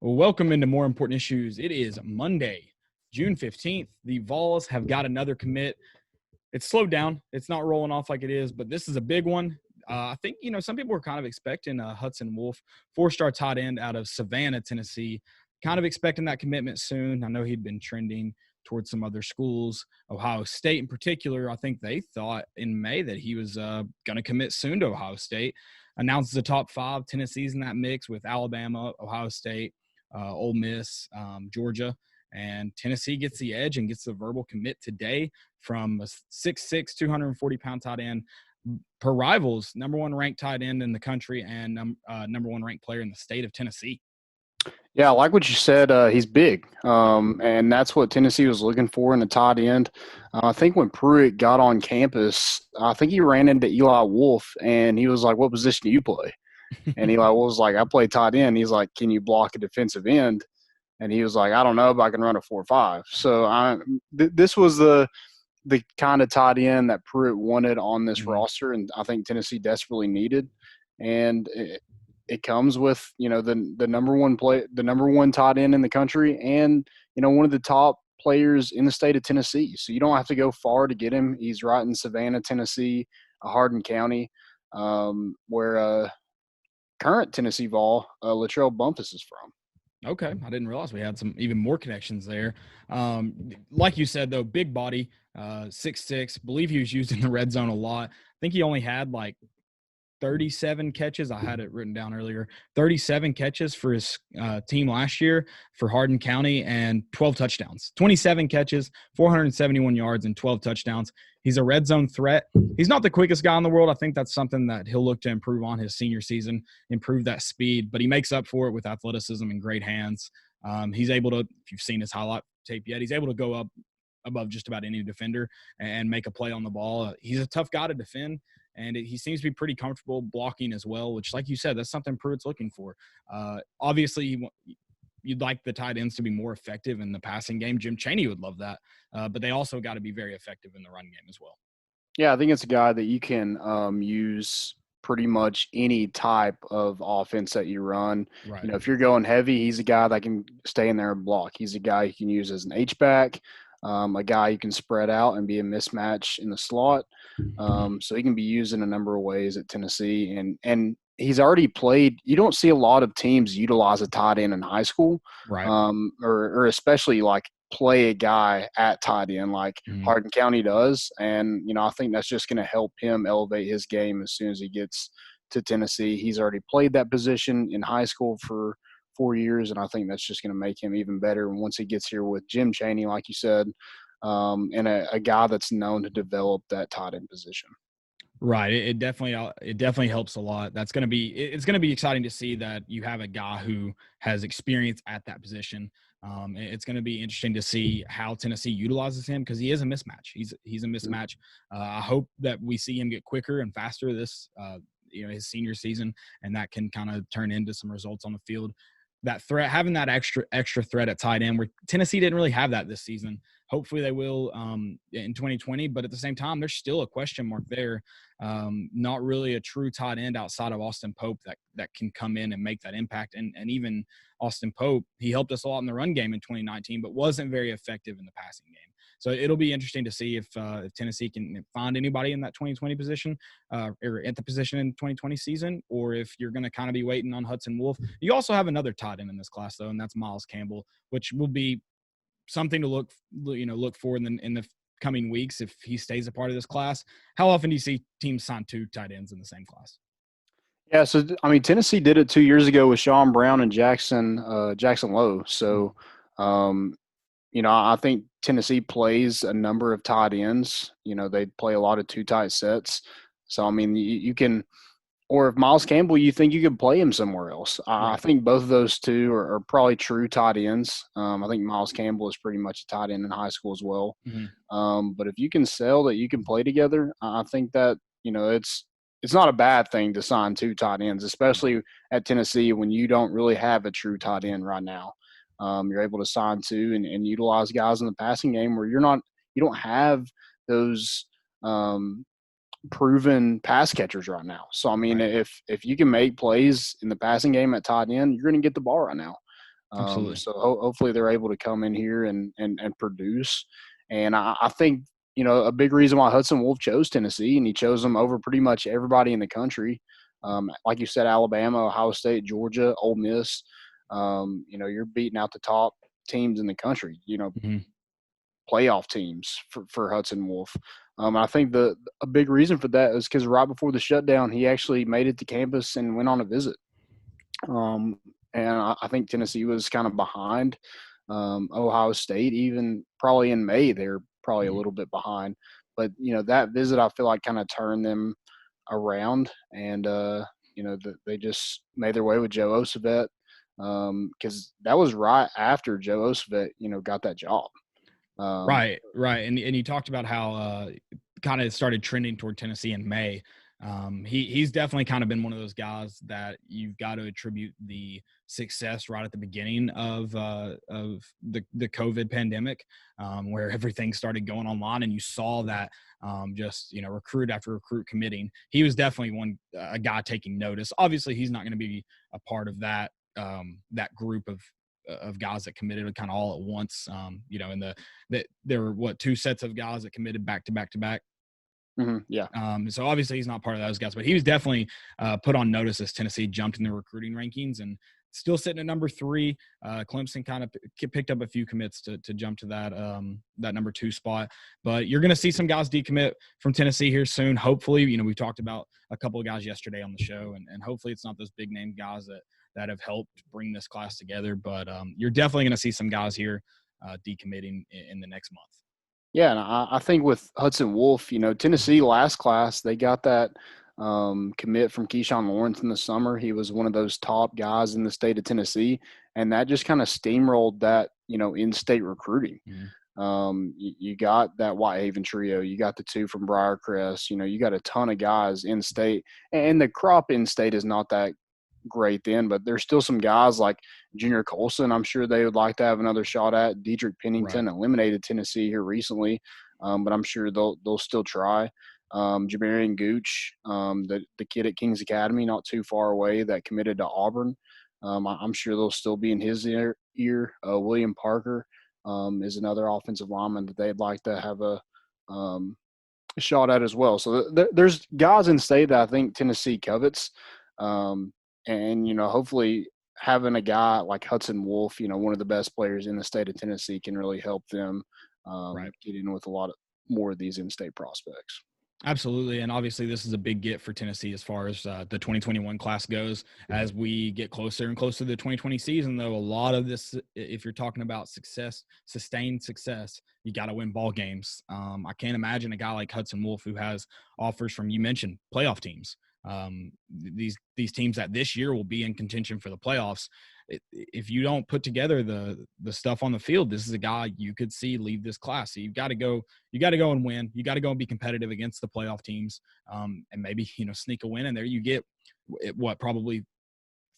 Welcome into More Important Issues. It is Monday, June 15th. The Vols have got another commit. It's slowed down. It's not rolling off like it is, but this is a big one. I think, some people were kind of expecting Hudson Wolfe, four-star tight end out of Savannah, Tennessee, kind of expecting that commitment soon. I know he'd been trending towards some other schools, Ohio State in particular. I think they thought in May that he was going to commit soon to Ohio State. Announces the top five. Tennessee's in that mix with Alabama, Ohio State, Ole Miss, Georgia, and Tennessee gets the edge and gets the verbal commit today from a 6'6", 240-pound tight end per Rivals, number one ranked tight end in the country and number one ranked player in the state of Tennessee. Yeah, I like what you said. He's big, and that's what Tennessee was looking for in a tight end. I think when Pruitt got on campus, I think he ran into Eli Wolf, and he was like, "What position do you play?" And Eli Wolf was like, "I play tight end." He's like, "Can you block a defensive end?" And he was like, "I don't know, but I can run a 4.5." So this was the kind of tight end that Pruitt wanted on this roster, and I think Tennessee desperately needed. And it comes with the number one tight end in the country, and one of the top players in the state of Tennessee. So you don't have to go far to get him. He's right in Savannah, Tennessee, Hardin County, where current Tennessee Vol Latrell Bumpus is from. Okay, I didn't realize we had some even more connections there. Like you said, though, big body, 6'6". Believe he was used in the red zone a lot. I think he only had like 37 catches. I had it written down earlier. 37 catches for his team last year for Hardin County and 12 touchdowns. 27 catches, 471 yards, and 12 touchdowns. He's a red zone threat. He's not the quickest guy in the world. I think that's something that he'll look to improve on his senior season, improve that speed, but he makes up for it with athleticism and great hands. He's able to, if you've seen his highlight tape yet, he's able to go up above just about any defender and make a play on the ball. He's a tough guy to defend. And he seems to be pretty comfortable blocking as well, which, like you said, that's something Pruitt's looking for. Obviously, you'd like the tight ends to be more effective in the passing game. Jim Chaney would love that. But they also got to be very effective in the run game as well. Yeah, I think it's a guy that you can use pretty much any type of offense that you run. Right. If you're going heavy, he's a guy that can stay in there and block. He's a guy you can use as an H-back, a guy you can spread out and be a mismatch in the slot. So he can be used in a number of ways at Tennessee. And he's already played – you don't see a lot of teams utilize a tight end in high school, right? Or especially like play a guy at tight end like Hardin County does. And, I think that's just going to help him elevate his game as soon as he gets to Tennessee. He's already played that position in high school for 4 years, and I think that's just going to make him even better. And once he gets here with Jim Chaney, like you said, and a guy that's known to develop that tight end position. Right. It definitely helps a lot. It's going to be exciting to see that you have a guy who has experience at that position. It's going to be interesting to see how Tennessee utilizes him because he is a mismatch. He's a mismatch. I hope that we see him get quicker and faster this, his senior season, and that can kind of turn into some results on the field. That threat, having that extra threat at tight end, where Tennessee didn't really have that this season. Hopefully they will in 2020, but at the same time, there's still a question mark there. Not really a true tight end outside of Austin Pope that can come in and make that impact. And even Austin Pope, he helped us a lot in the run game in 2019, but wasn't very effective in the passing game. So it'll be interesting to see if Tennessee can find anybody in that 2020 position or at the position in 2020 season, or if you're going to kind of be waiting on Hudson Wolfe. You also have another tight end in this class, though, and that's Miles Campbell, which will be something to look for in the coming weeks if he stays a part of this class. How often do you see teams sign two tight ends in the same class? Yeah, so Tennessee did it 2 years ago with Sean Brown and Jackson Lowe. So, I think Tennessee plays a number of tight ends. They play a lot of two tight sets. So, you can – or if Miles Campbell, you think you could play him somewhere else. I think both of those two are probably true tight ends. I think Miles Campbell is pretty much a tight end in high school as well. But if you can sell that you can play together, I think that, it's not a bad thing to sign two tight ends, especially at Tennessee when you don't really have a true tight end right now. You're able to sign two and utilize guys in the passing game where you don't have those proven pass catchers right now. So, if you can make plays in the passing game at tight end, you're going to get the ball right now. Absolutely. So hopefully they're able to come in here and produce. And I think, a big reason why Hudson Wolfe chose Tennessee, and he chose them over pretty much everybody in the country. Like you said, Alabama, Ohio State, Georgia, Ole Miss. You're beating out the top teams in the country. Mhm. Playoff teams for Hudson Wolfe. I think a big reason for that is because right before the shutdown, he actually made it to campus and went on a visit. And I think Tennessee was kind of behind Ohio State, even probably in May. They're probably a Mhm. little bit behind. But, that visit I feel like kind of turned them around. And, they just made their way with Joe Ossovet because that was right after Joe Ossovet, got that job. Right, right, and you talked about how kind of started trending toward Tennessee in May. He's definitely kind of been one of those guys that you've got to attribute the success right at the beginning of the COVID pandemic, where everything started going online, and you saw that just recruit after recruit committing. He was definitely a guy taking notice. Obviously, he's not going to be a part of that group of guys that committed kind of all at once. In that there were two sets of guys that committed back to back to back. Yeah. So obviously he's not part of those guys, but he was definitely put on notice as Tennessee jumped in the recruiting rankings and still sitting at number 3. Clemson kind of picked up a few commits to jump to that number 2 spot. But you're going to see some guys decommit from Tennessee here soon. Hopefully, we talked about a couple of guys yesterday on the show, and hopefully it's not those big name guys that have helped bring this class together. But you're definitely going to see some guys here decommitting in the next month. Yeah, and I think with Hudson Wolfe, Tennessee last class, they got that commit from Keyshawn Lawrence in the summer. He was one of those top guys in the state of Tennessee, and that just kind of steamrolled that, in-state recruiting. Mm-hmm. You got that Whitehaven trio. You got the 2 from Briarcrest. You got a ton of guys in state, and the crop in state is not that great then, but there's still some guys like Junior Colson. I'm sure they would like to have another shot at. Dedrick Right. Pennington eliminated Tennessee here recently, but I'm sure they'll still try. Jamarian Gooch, the kid at Kings Academy, not too far away, that committed to Auburn. I'm sure they'll still be in his ear. William Parker is another offensive lineman that they'd like to have a shot at as well. So there's guys in state that I think Tennessee covets. And hopefully having a guy like Hudson Wolfe, one of the best players in the state of Tennessee, can really help them Right. get in with a lot more of these in-state prospects. Absolutely. And obviously, this is a big get for Tennessee as far as the 2021 class goes. As we get closer and closer to the 2020 season, though, a lot of this, if you're talking about success, sustained success, you got to win ball games. I can't imagine a guy like Hudson Wolfe who has offers from, you mentioned, playoff teams. These teams that this year will be in contention for the playoffs. If you don't put together the stuff on the field, this is a guy you could see leave this class. So you got to go and win. You got to go and be competitive against the playoff teams, and maybe sneak a win in there. You get probably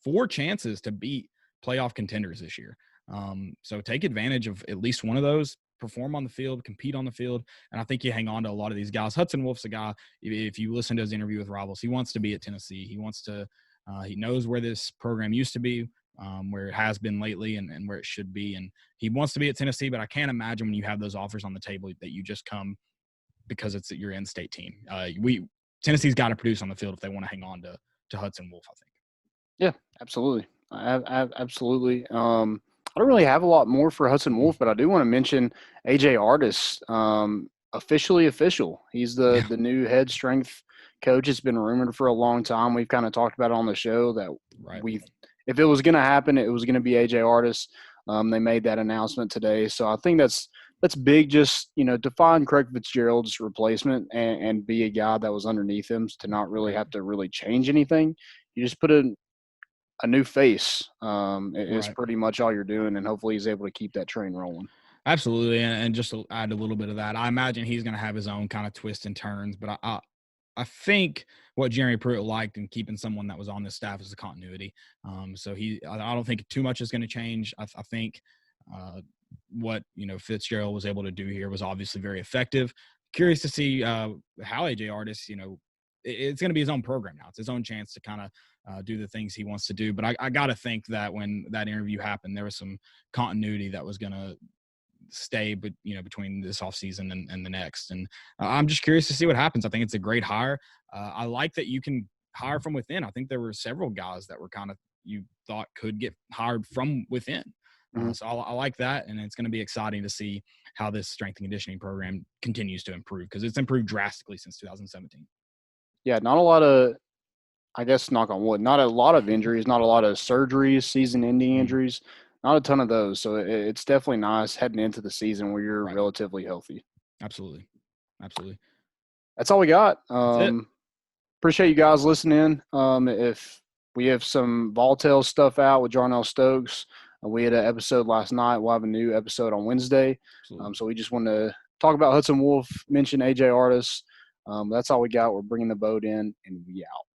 4 chances to beat playoff contenders this year. So take advantage of at least one of those. Perform on the field, compete on the field, and I think you hang on to a lot of these guys. Hudson Wolfe's a guy. If you listen to his interview with Rivals, he wants to be at Tennessee. He wants to. He knows where this program used to be. Where it has been lately and where it should be. And he wants to be at Tennessee, but I can't imagine when you have those offers on the table that you just come because it's your in-state team. Tennessee's got to produce on the field if they want to hang on to Hudson Wolfe, I think. Yeah, absolutely. Absolutely. I don't really have a lot more for Hudson Wolfe, but I do want to mention AJ Artis, officially official. He's the new head strength coach. It's been rumored for a long time. We've kind of talked about it on the show that Right. if it was going to happen, it was going to be AJ Artis. They made that announcement today, so I think that's big. Just to find Craig Fitzgerald's replacement and be a guy that was underneath him to not really have to really change anything. You just put a new face is Right. pretty much all you're doing, and hopefully he's able to keep that train rolling. Absolutely, and just to add a little bit of that, I imagine he's going to have his own kind of twists and turns. But I think what Jeremy Pruitt liked in keeping someone that was on this staff is the continuity. So I don't think too much is going to change. I think what Fitzgerald was able to do here was obviously very effective. Curious to see how AJ Artis, it's going to be his own program now. It's his own chance to kind of do the things he wants to do. But I got to think that when that interview happened, there was some continuity that was going to stay, but between this offseason and the next. And I'm just curious to see what happens. I think it's a great hire. I like that you can hire from within. I think there were several guys that were kind of you thought could get hired from within. So I like that, and it's going to be exciting to see how this strength and conditioning program continues to improve, because it's improved drastically since 2017. Yeah, not a lot of, I guess, knock on wood, not a lot of injuries, not a lot of surgeries, season-ending injuries, not a ton of those. So it's definitely nice heading into the season where you're relatively healthy. Absolutely. That's all we got. That's it. Appreciate you guys listening. If we have some Voltail stuff out with Jarnell Stokes, we had an episode last night. We'll have a new episode on Wednesday. So we just want to talk about Hudson Wolfe, mention AJ Artis. That's all we got. We're bringing the boat in, and we out.